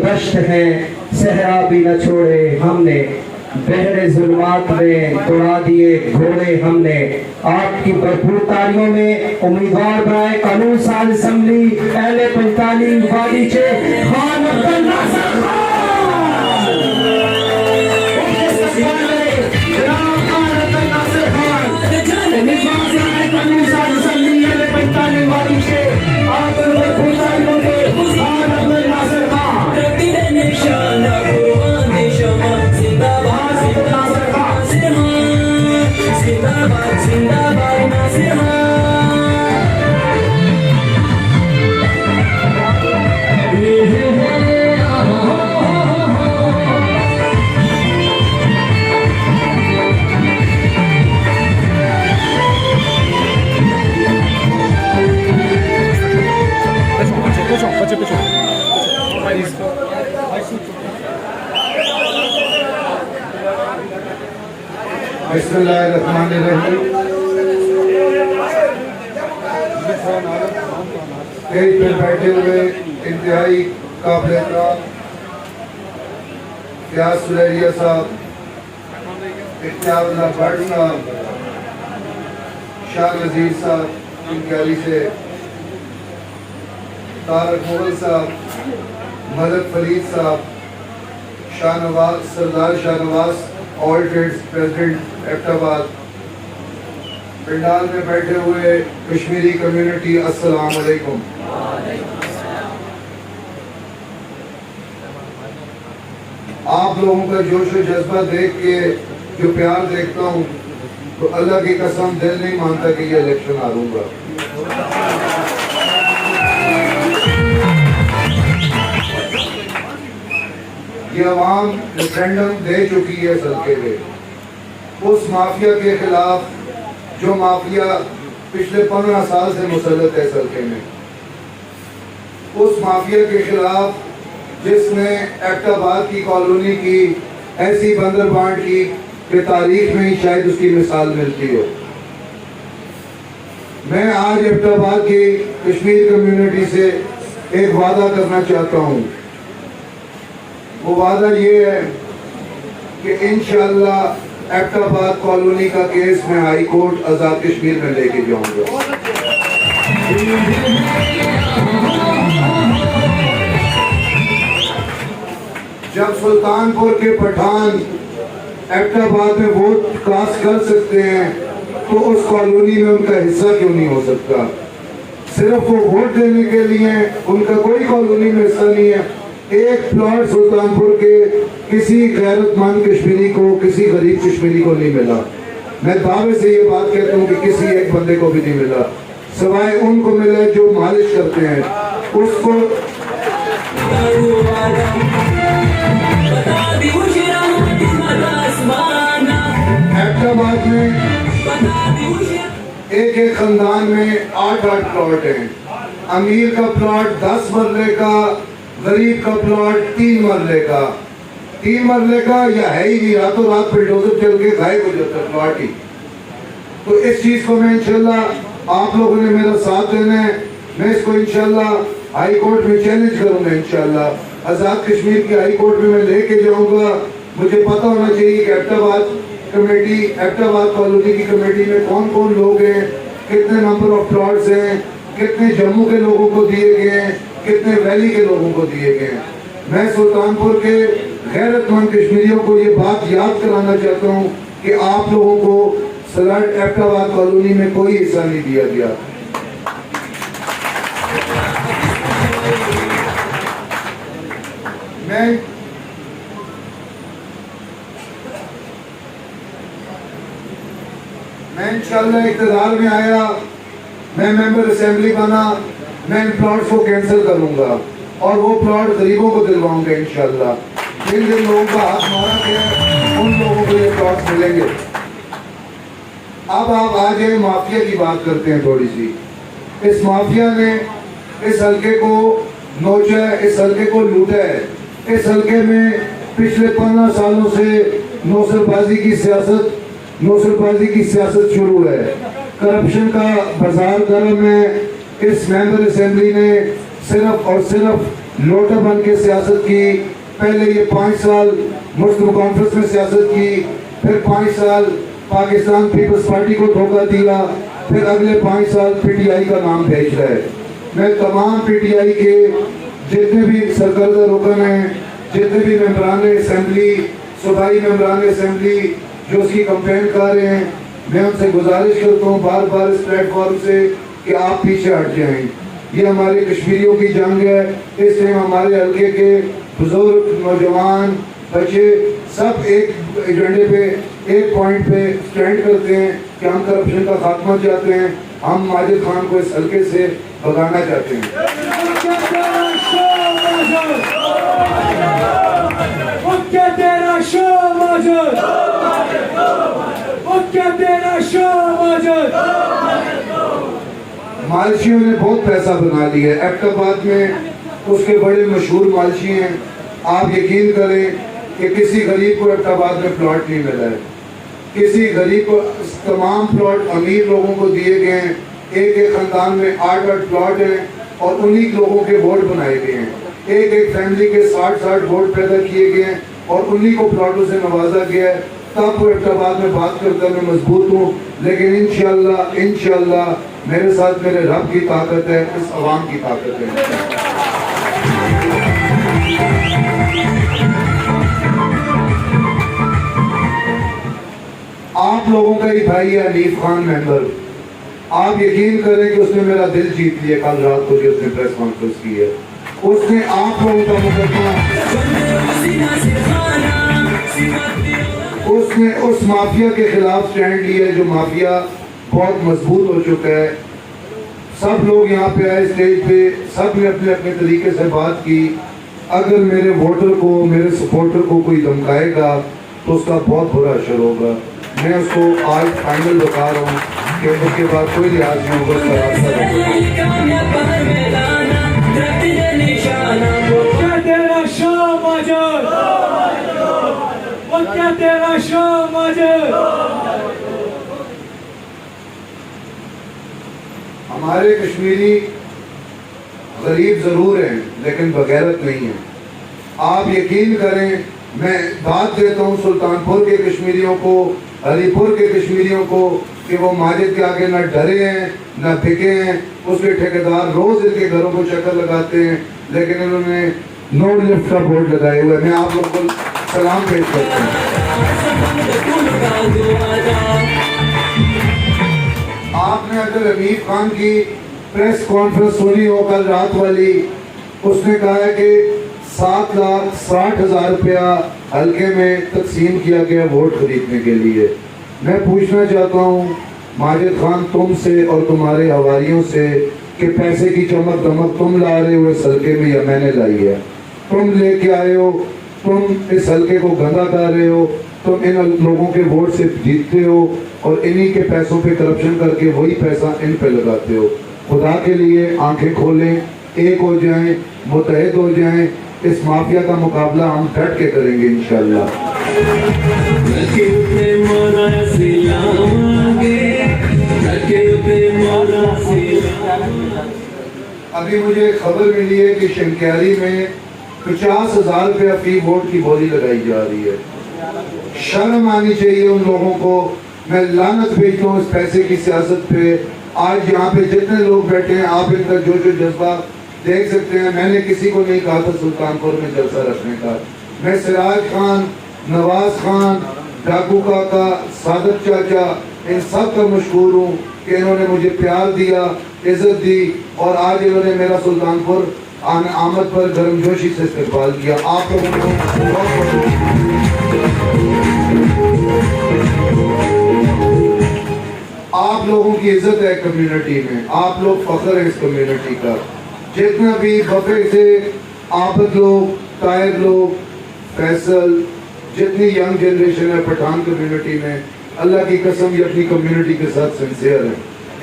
दश्त हैं, सहरा भी न छोड़े हमने, बहरे जुल्मात में दौड़ा दिए घोड़े हमने। आपकी भरपूर तालियों में उम्मीदवार बनाए कानून साज असम्बली अहले पंजताली वादी के खान अब्दुल नासिर खान। कानून साज असम्बली अहले पंजताली वादी के आपकी भरपूर तालियों में खान अब्दुल नासिर खान। बिस्मिल्लाहिर्रहमानिर्रहीम। स्टेज पर बैठे हुए इंतहाई काबिल एहतराम फयाज सुलेरिया साहब, इख्तियारुल्लाह भट्ट साहब, शाह नज़ीर साहब, इनकारी से तारक मुगल साहब, मदद फरीद साहब, Shahnawaz Sardar Shahnawaz all trades president Abbottabad, पंडाल में बैठे हुए कश्मीरी कम्युनिटी, अस्सलाम वालेकुम। आप लोगों का जोश और जज्बा देख के जो प्यार देखता हूँ तो अल्लाह की कसम दिल नहीं मानता कि ये इलेक्शन हारूंगा। ये अवाम रेफरेंडम दे चुकी है इस हल्के में उस माफिया के खिलाफ जो माफिया पिछले 15 साल से मुसल्लत है इस हल्के में, उस माफिया के खिलाफ जिसने एबटाबाद की कॉलोनी की ऐसी बंदरबांट की कि तारीख में ही शायद उसकी मिसाल मिलती हो। मैं आज एबटाबाद की कश्मीर कम्युनिटी से एक वादा करना चाहता हूँ। वो वादा ये है कि इंशाअल्लाह एबटाबाद कॉलोनी का केस मैं हाई कोर्ट आजाद कश्मीर में लेके जाऊंगा। जब सुल्तानपुर के पठान एबटाबाद में वोट कास्ट कर सकते हैं तो उस कॉलोनी में उनका हिस्सा क्यों नहीं हो सकता? सिर्फ वो वोट देने के लिए उनका कोई कॉलोनी में हिस्सा नहीं है। एक प्लॉट सुल्तानपुर के किसी गैरतमंद कश्मीरी को, किसी गरीब कश्मीरी को नहीं मिला। मैं दावे से ये बात कहता हूँ कि किसी एक बंदे को भी नहीं मिला, सिवाय उनको मिले जो मालिश करते हैं। उसको एबटाबाद में एक खानदान में 8-8 प्लॉट हैं। अमीर का प्लॉट 10 मरले का, गरीब का प्लॉट 3 मरले का। 3 मरले का या है ही नहीं, रातों रात बुलडोजर चल के गायब हो जाता है प्लॉट ही। तो इस चीज को मैं इंशाल्लाह आप लोगों ने मेरा साथ देना है। मैं इसको इंशाल्लाह हाई कोर्ट में चैलेंज करूंगा। इंशाल्लाह आजाद कश्मीर की हाई कोर्ट में मैं लेके जाऊंगा। मुझे पता होना चाहिए कि एबटाबाद कमेटी, एबटाबाद कॉलोनी की कमेटी में कौन कौन लोग हैं, कितने नंबर ऑफ प्लॉट्स हैं, कितने जम्मू के लोगों को दिए गए हैं, कितने वैली के लोगों को दिए गए हैं। मैं सुल्तानपुर के गैरतमंद कश्मीरियों को ये बात याद कराना चाहता हूँ कि आप लोगों को सलाट एबटाबाद कॉलोनी में कोई हिस्सा नहीं दिया गया। मैं इंशाल्लाह इक़्तिदार में आया, मैं मेंबर असेंबली बना, मैं इन प्लॉट्स को कैंसिल करूंगा और वो प्लॉट गरीबों को दिलवाऊंगा इंशाल्लाह। जिन जिन लोगों का हाथ मारा गया उन लोगों को ये प्लॉट्स मिलेंगे। अब आप आ जाए माफिया की बात करते हैं थोड़ी सी। इस माफिया ने इस हल्के को नोचा है, इस हल्के को लूटा है। इस हल्के में पिछले 15 सालों से नौसरबाजी की सियासत शुरू है। करप्शन का बाजार गर्म है। इस मेंबर असेंबली ने सिर्फ और सिर्फ लोटा बन के सियासत की। पहले ये 5 साल मुस्लिम कॉन्फ्रेंस में सियासत की, फिर 5 साल पाकिस्तान पीपल्स पार्टी को धोखा दिया, फिर अगले 5 साल पीटीआई का नाम भेज रहा है। मैं तमाम पीटीआई के जितने भी सरकर्दा रुकन हैं, जितने भी मेम्बरान असम्बली, सूबाई मेम्बरान असम्बली जो उसकी कंपेन कर रहे हैं, मैं उनसे गुजारिश करता हूँ बार बार इस प्लेटफॉर्म से कि आप पीछे हट जाएं। ये हमारे कश्मीरियों की जंग है। इस टाइम हमारे हल्के के बुजुर्ग, नौजवान, बच्चे सब एक एजेंडे पे, एक पॉइंट पे स्टैंड करते हैं कि हम करप्शन का खात्मा चाहते हैं, हम माजिद खान को इस हल्के से भगाना चाहते हैं। मालशियों ने बहुत पैसा बना लिया है एबटाबाद में, उसके बड़े मशहूर मालशी हैं। आप यकीन करें कि किसी गरीब को एबटाबाद में प्लॉट नहीं मिला है, किसी गरीब को। तमाम प्लॉट अमीर लोगों को दिए गए हैं। एक एक खानदान में 8-8 प्लॉट हैं और उन्हीं लोगों के वोट बनाए गए हैं। एक एक फैमिली के 60-60 वोट पैदा किए गए हैं और उन्हीं को प्लॉटों से नवाजा गया है। तब वो एबटाबाद में बात करता मैं मजबूत हूँ, लेकिन इंशाअल्लाह मेरे साथ मेरे रब की ताकत है, इस अवाम की ताकत है। आप लोगों का ही भाई है हनीफ खान मेंबर। आप यकीन करें कि उसने मेरा दिल जीत लिया। कल रात को जो उसने प्रेस कॉन्फ्रेंस की है, उसने आप लोगों का मुकदमा, उसने उस माफिया के खिलाफ स्टैंड लिया जो माफिया बहुत मजबूत हो चुका है। सब लोग यहाँ पे आए स्टेज पे, सब ने अपने अपने तरीके से बात की। अगर मेरे वोटर को, मेरे सपोर्टर को कोई धमकाएगा तो उसका बहुत बुरा असर होगा। मैं उसको आज फाइनल बता रहा हूँ कि उसके बाद कोई लिहाज नहीं होगा। हमारे कश्मीरी गरीब जरूर हैं लेकिन बगैरत नहीं है। आप यकीन करें, मैं बात देता हूँ सुल्तानपुर के कश्मीरियों को, हरीपुर के कश्मीरियों को, कि वो माजिद के आगे न डरे हैं न बिके हैं। उसके ठेकेदार रोज इनके घरों को चक्कर लगाते हैं, लेकिन इन्होंने नो लिफ्ट का बोर्ड लगाए हुए। मैं आप लोगों को सलाम पेश करता हूँ। आपने अगर हनीफ खान की प्रेस कॉन्फ्रेंस सुनी हो कल रात वाली, उसने कहा है कि 7,60,000 रुपया हल्के में तकसीम किया गया वोट खरीदने के लिए। मैं पूछना चाहता हूँ माजिद खान तुमसे और तुम्हारे हवारियों से कि पैसे की चमक दमक तुम ला रहे हो इस हल्के में या मैंने लाई है? तुम लेके आए हो, तुम इस हल्के को गंदा कर रहे हो, तुम इन लोगों के वोट से जीतते हो और इन्हीं के पैसों पे करप्शन करके वही पैसा इन पे लगाते हो। खुदा के लिए आंखें खोलें, एक हो जाएं, मुतहद हो जाएं। इस माफिया का मुकाबला हम डट के करेंगे इंशाअल्लाह। अभी मुझे खबर मिली है कि शंक्यारी में 50,000 रुपया फी वोट की बोली लगाई जा रही है। शर्म आनी चाहिए उन लोगों को। मैं लानत भेजता हूँ इस पैसे की सियासत पे। आज यहाँ पे जितने लोग बैठे हैं, आप इनका जोश और जज्बा देख सकते हैं। मैंने किसी को नहीं कहा था सुल्तानपुर में जलसा रखने का। मैं सिराज खान, नवाज खान, डाकू काका, सादत चाचा, इन सब का मशहूर हूँ कि इन्होंने मुझे प्यार दिया, इज्जत दी और आज इन्होंने मेरा सुल्तानपुर आमद पर गर्मजोशी से इस्तेमाल किया। आप लोगों को आप लोगों की इज्जत है कम्युनिटी में, आप लोग फख्र है इस कम्युनिटी का। जितना भी बफे से आबद लोग, तायर लोग, फैसल, जितनी यंग जनरेशन है पठान कम्युनिटी में, अल्लाह की कसम ये अपनी कम्युनिटी के साथ सिंसियर है।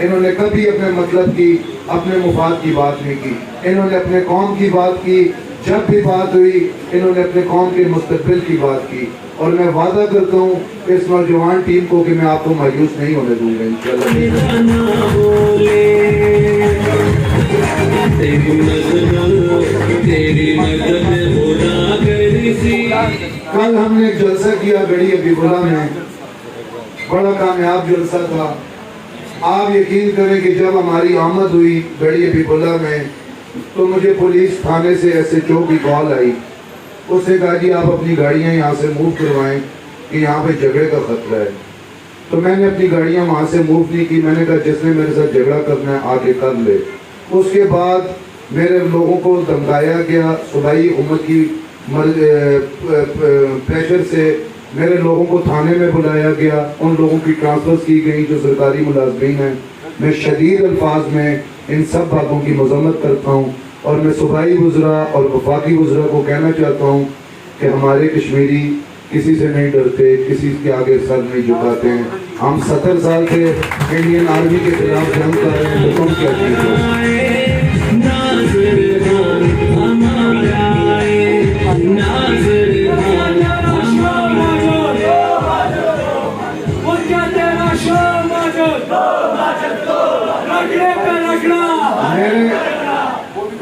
इन्होंने कभी अपने मतलब की, अपने मुफाद की बात नहीं की। इन्होंने अपने कौम की बात की। जब भी बात हुई इन्होंने अपने कौम के मुस्तकबिल की बात की। और मैं वादा करता हूँ इस नौजवान टीम को कि मैं आपको मायूस नहीं होने दूंगा इंशाल्लाह। कल हमने एक जलसा किया गढ़ी हबीबुल्ला में, बड़ा कामयाब जलसा था। आप यकीन करें कि जब हमारी आमद हुई गढ़ी हबीबुल्ला में तो मुझे पुलिस थाने से SHO की कॉल आई। उसने कहा जी आप अपनी गाड़ियां यहाँ से मूव करवाएं कि यहाँ पे झगड़े का खतरा है। तो मैंने अपनी गाड़ियां वहाँ से मूव नहीं की। मैंने कहा जिसने मेरे साथ झगड़ा करना है आगे कर ले। उसके बाद मेरे लोगों को धमकाया गया। सूबाई हुकूमत की प्रेशर से मेरे लोगों को थाने में बुलाया गया। उन लोगों की ट्रांसफर्स की गई जो सरकारी मुलाजमीन हैं। मैं शदीद अल्फाज में इन सब बातों की मजम्मत करता हूँ और मैं सूबाई वज़रा और वफाकी वज़रा को कहना चाहता हूँ कि हमारे कश्मीरी किसी से नहीं डरते, किसी के आगे सर नहीं झुकाते हैं। हम 70 साल से इंडियन आर्मी के खिलाफ जंग कर रहे हैं, तो तुम क्या चीज़ हो?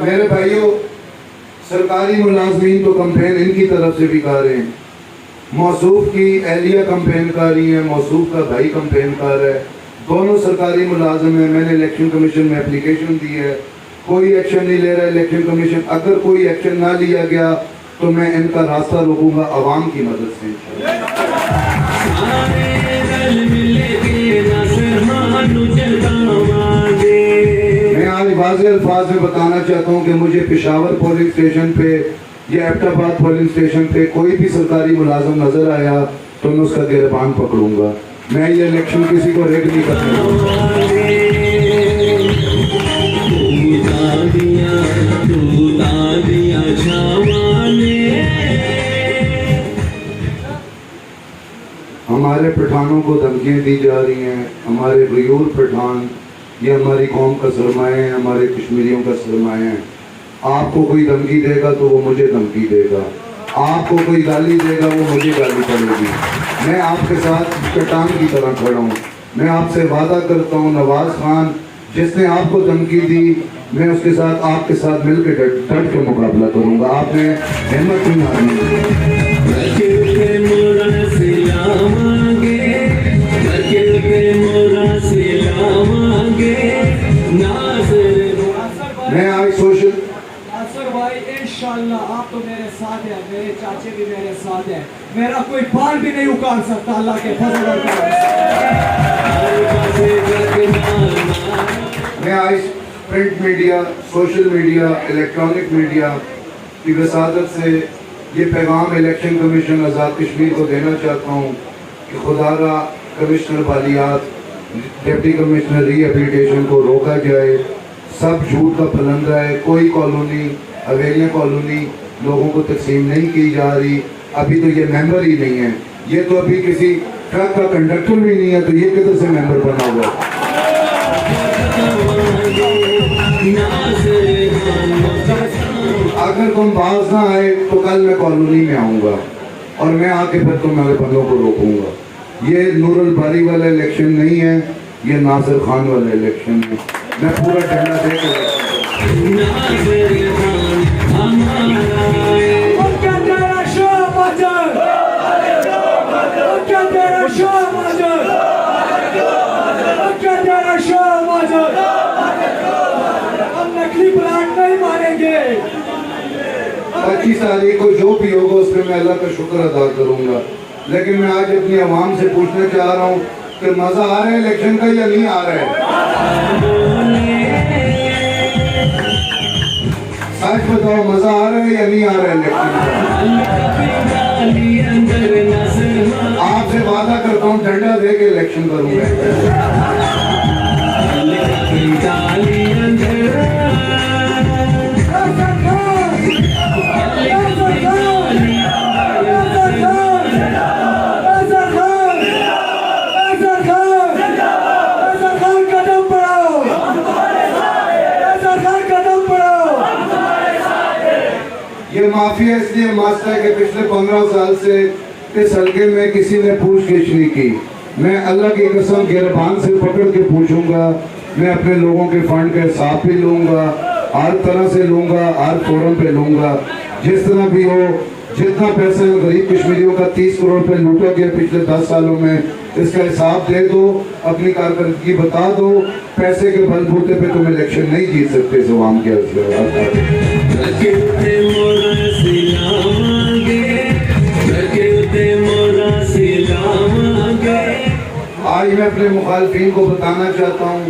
मेरे भाइयों, सरकारी मुलाजमीन तो कंपेन इनकी तरफ से भी कर रहे हैं। मौसूफ की एहलिया कंपेन कर रही है, मौसूफ का भाई कंपेन कर रहा है। दोनों सरकारी मुलाजिम हैं। मैंने इलेक्शन कमीशन में एप्लीकेशन दी है, कोई एक्शन नहीं ले रहा है इलेक्शन कमीशन। अगर कोई एक्शन ना लिया गया तो मैं इनका रास्ता रोकूंगा अवाम की मदद से। मैं आज वाज़े अल्फाज में बताना चाहता हूँ कि मुझे पेशावर पोलिंग स्टेशन पे या एबटाबाद पोलिंग स्टेशन पे कोई भी सरकारी मुलाजिम नजर आया तो मैं उसका गिरबान पकड़ूंगा। मैं ये इलेक्शन किसी को रेग नहीं करने दूंगा। हमारे पठानों को धमकियाँ दी जा रही हैं। हमारे गयूर पठान ये हमारी कौम का सरमाया है, हमारे कश्मीरियों का सरमाया है। आपको कोई धमकी देगा तो वो मुझे धमकी देगा, आपको कोई गाली देगा वो मुझे गाली पड़ेगी। मैं आपके साथ चट्टान की तरह खड़ा हूँ। मैं आपसे वादा करता हूँ नवाज खान जिसने आपको धमकी दी, मैं उसके साथ आपके साथ मिलकर डट के मुकाबला करूँगा। आपने हिम्मत नहीं हारनी। मैं आज सोशल भाई इंशाल्लाह आप तो मेरे साथ हैं, मेरे चाचे भी मेरे साथ हैं। मेरा कोई बाल भी नहीं उखाड़ सकता अल्लाह के फजल और करम से। मैं आज print media, social media, electronic media की वसादत से ये पैगाम इलेक्शन कमीशन आज़ाद कश्मीर को देना चाहता हूँ कि खुदारा कमिश्नर बालियात, डिप्टी कमिश्नर रिहेबिलिटेशन को रोका जाए। सब झूठ का फलंदा है। कोई कॉलोनी हवेलियाँ कॉलोनी लोगों को तकसीम नहीं की जा रही। अभी तो ये मेंबर ही नहीं है, ये तो अभी किसी ट्रक का कंडक्टर भी नहीं है, तो ये किधर से मेंबर बना हुआ? अगर तुम बाज ना आए तो कल मैं कॉलोनी में आऊँगा और मैं आके फिर तुम्हारे बंदों को रोकूंगा। ये नूरुल बारी वाला इलेक्शन नहीं है, ये नासिर खान वाला इलेक्शन है। मैं पूरा डंडा दे के हम नकली प्लांट नहीं मारेंगे। 25 तारीख को जो भी होगा उस पर मैं अल्लाह का शुक्र अदा करूंगा। लेकिन मैं आज अपनी आवाम से पूछना चाह रहा हूँ कि मजा आ रहा है इलेक्शन का या नहीं आ रहा है? सच बताओ, मजा आ रहा है या नहीं आ रहा है इलेक्शन का? आपसे वादा करता हूँ डंडा दे के इलेक्शन करूंगा। ये माफिया इसलिए मास्टर है कि पिछले 15 साल से इस हल्के में किसी ने पूछगिछ नहीं की। मैं अल्लाह की कसम गिरबान से पकड़ के पूछूंगा। मैं अपने लोगों के फंड का हिसाब भी लूंगा हर तरह से लूंगा, हर फोरम पे लूंगा, जिस तरह भी हो। जितना पैसा गरीब कश्मीरियों का 30 करोड़ रुपए लूटा गया पिछले 10 सालों में, इसका हिसाब दे दो, अपनी कारकर्दगी बता दो। पैसे के बलबूते पे तुम इलेक्शन नहीं जीत सकते इस अवाम के आज मैं अपने मुखालफिन को बताना चाहता हूँ,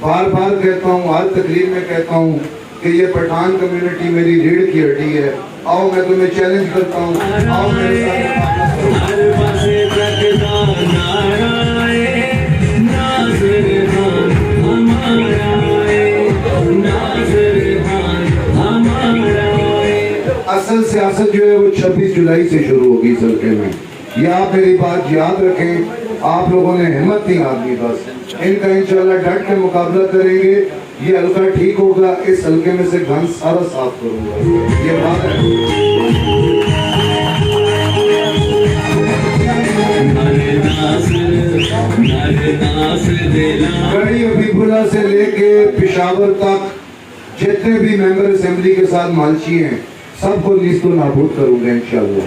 बार बार कहता हूँ, हर तकरीर में कहता हूँ कि ये पठान कम्युनिटी मेरी रीढ़ की हड्डी है। आओ मैं तुम्हें चैलेंज करता हूँ, आओ मेरे असल सियासत जो है वो 26 जुलाई से शुरू होगी इस हल्के में। ये आप मेरी बात याद रखें। आप लोगों ने हिम्मत नहीं आदमी, बस इनका इंशाल्लाह डट के मुकाबला करेंगे। ये हल्का ठीक होगा, इस हल्के में से गंद सारा साफ करूंगा, ये बात है। बड़ी हबीबुल्ला से लेके पिशावर तक जितने भी मेंबर असेंबली के साथ मालची हैं, सबको नीस्तो नाबूद करूंगा इंशाल्लाह।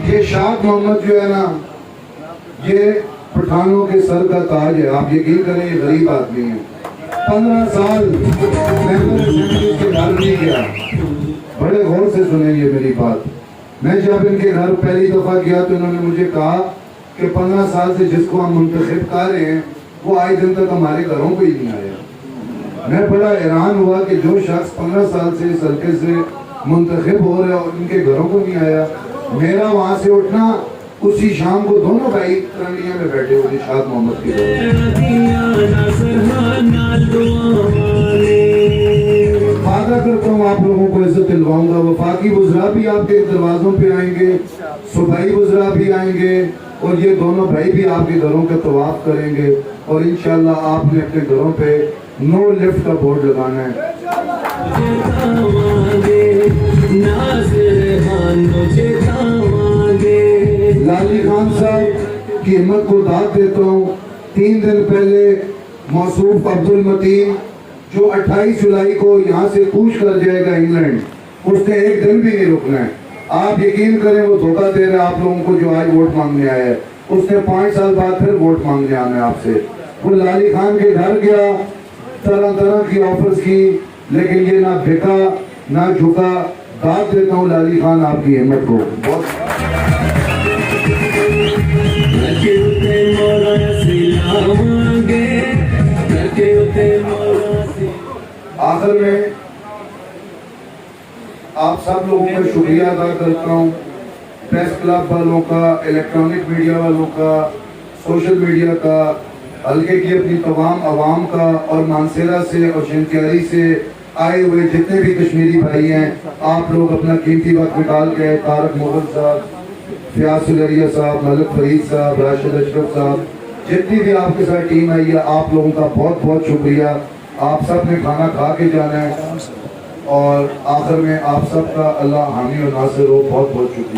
ये शाद मोहम्मद जो है ना, ये पठानों के सर का ताज है। आप यकीन करें, ये गरीब आदमी है। 15 साल मेंबर असेंबली के घर नहीं गया। बड़े गौर से सुनेंगे मेरी बात। मैं जब इनके घर पहली दफा गया तो इन्होंने मुझे कहा कि 15 साल से जिसको हम मुंतखब कर रहे हैं वो आज दिन तक हमारे घरों को ही नहीं आया। मैं बड़ा हैरान हुआ कि जो शख्स 15 साल से इस हल्के से मुंतखब हो रहे और उनके घरों को नहीं आया। मेरा वहाँ से उठना, उसी शाम को दोनों भाई तिरंगिया में बैठे हुए शाद मोहम्मद की वादा करता हूँ आप लोगों को इज्जत दिलवाऊंगा। वफाकी वज़रा भी आपके दरवाजों पे आएंगे, सूबाई वज़रा भी आएंगे और ये दोनों भाई भी आपके घरों का तवाफ करेंगे और इंशाल्लाह आपने अपने घरों पे नो लिफ्ट का बोर्ड लगाना है। लाली खान साहब की हिम्मत को दाद देता हूँ। 3 दिन पहले मौसूफ अब्दुल मतीन जो 28 जुलाई को यहाँ से कूच कर जाएगा इंग्लैंड, उसने एक दिन भी नहीं रुकना है। आप यकीन करें, वो धोखा दे रहा है आप लोगों को जो आज वोट मांगने आया है। उसने 5 साल बाद फिर वोट मांगने आना है आपसे। वो लाली खान के घर गया, तरह तरह की ऑफर्स की, लेकिन ये ना बिका ना झुका। दाद देता हूँ लाली खान आपकी हिम्मत को बहुत। आखिर में आप सब लोगों का शुक्रिया अदा करता हूँ, प्रेस क्लब वालों का, इलेक्ट्रॉनिक मीडिया वालों का, सोशल मीडिया का, हल्के की अपनी तमाम आवाम का और मानसेरा से और शंक्यारी से आए हुए जितने भी कश्मीरी भाई हैं। आप लोग अपना कीमती वक्त निकाल के तारक मुगल साहब, फयाज सुलरिया साहब, मलिक फरीद साहब, राशिद अशरफ साहब, जितनी भी आपके साथ टीम आई है, आप लोगों का बहुत बहुत शुक्रिया। आप सब ने खाना खा के जाना है और आखिर में आप सबका अल्लाह हामी और नासिर हो। बहुत बहुत शुक्रिया।